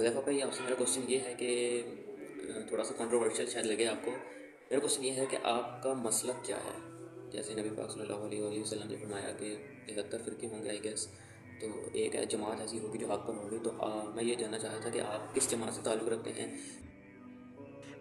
हुज़ैफ़ा भाई, आपसे मेरा क्वेश्चन ये है कि थोड़ा सा कंट्रोवर्शियल शायद लगे आपको। मेरा क्वेश्चन ये है कि आपका मसलक क्या है? जैसे नबी पाक सल्लल्लाहु अलैहि वसल्लम ने फरमाया कि 73 फ़िरके होंगे आई गेस, तो एक है जमात ऐसी होगी जो हक़ पर होगी। तो मैं ये जानना चाह रहा था कि आप किस जमात से ताल्लुक़ रखते हैं?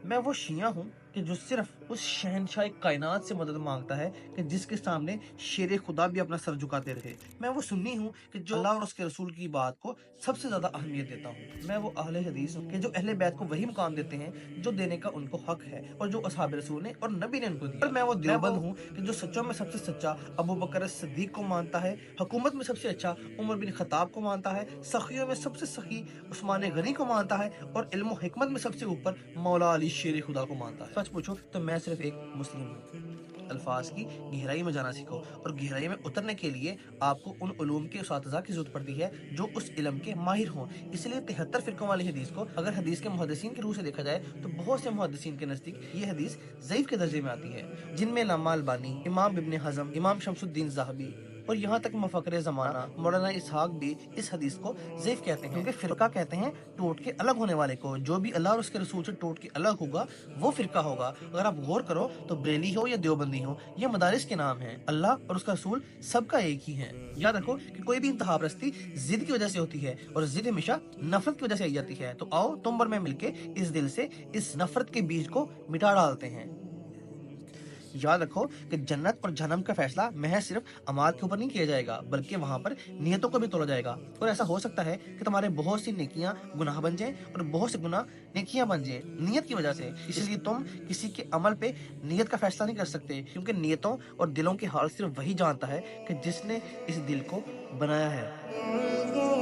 मैं वो शिया हूँ कि जो सिर्फ उस शहंशाह कायनात से मदद मांगता है कि जिसके सामने शेर खुदा भी अपना सर झुकाते रहे। मैं वो सुन्नी हूँ कि जो अल्लाह और उसके रसूल की बात को सबसे ज्यादा अहमियत देता हूँ। मैं वो अहले हदीस हूँ कि जो अहले बैत को वही मुकाम देते हैं जो देने का उनको हक है और जो असहाब रसूल ने और नबी ने उनको दिया। और मैं वो देवबंद हूँ कि जो सच्चों में सबसे सच्चा अबू बकर सिद्दीक को मानता है, हुकूमत में सबसे अच्छा उमर बिन खत्ताब को मानता है, सखियों में सबसे सखी उस्मान गनी को मानता है और इल्म हिकमत में सबसे ऊपर मौला अली शेर खुदा को मानता है। सच पूछो तो मैं सिर्फ एक मुस्लिम हूँ। अल्फाज की गहराई में जाना सीखो और गहराई में उतरने के लिए आपको उन उलूम के उस्ताज़ा की जरूरत पड़ती है जो उस इल्म के माहिर हों। इसलिए 73 फिरकों वाली हदीस को अगर हदीस के मुहद्दिसीन की रूह से देखा जाए तो बहुत से मुहद्दिसीन के नजदीक ये हदीस ज़ईफ के दर्जे में आती है, जिनमें अल्लामा अलबानी, इमाम इब्न हज़म, इमाम शमसुद्दीन ज़ाहबी और यहाँ तक मुफक्किर ज़माना मौलाना इसहाक भी इस हदीस को ज़ईफ कहते हैं, क्योंकि फिरका कहते हैं टूट के अलग होने वाले को। जो भी अल्लाह और उसके रसूल से टूट के अलग होगा वो फिरका होगा। अगर आप गौर करो तो बरेली हो या देवबंदी हो, ये मदारिस के नाम हैं। अल्लाह और उसका रसूल सबका एक ही है। याद रखो कि कोई भी इंतहा परस्ती जिद की वजह से होती है और जिद हमेशा नफरत की वजह से आई जाती है। तो आओ तुम और मैं मिलके इस दिल से इस नफरत के बीज को मिटा डालते हैं। याद रखो कि जन्नत और जहन्नम का फैसला महज सिर्फ अमाल के ऊपर नहीं किया जाएगा, बल्कि वहां पर नियतों को भी तोला जाएगा। और ऐसा हो सकता है कि तुम्हारे बहुत सी नेकियां गुनाह बन जाएं और बहुत से गुनाह नेकियां बन जाएं नियत की वजह से। इसलिए तुम किसी के अमल पे नियत का फैसला नहीं कर सकते, क्योंकि नियतों और दिलों के हाल सिर्फ वही जानता है कि जिसने इस दिल को बनाया है।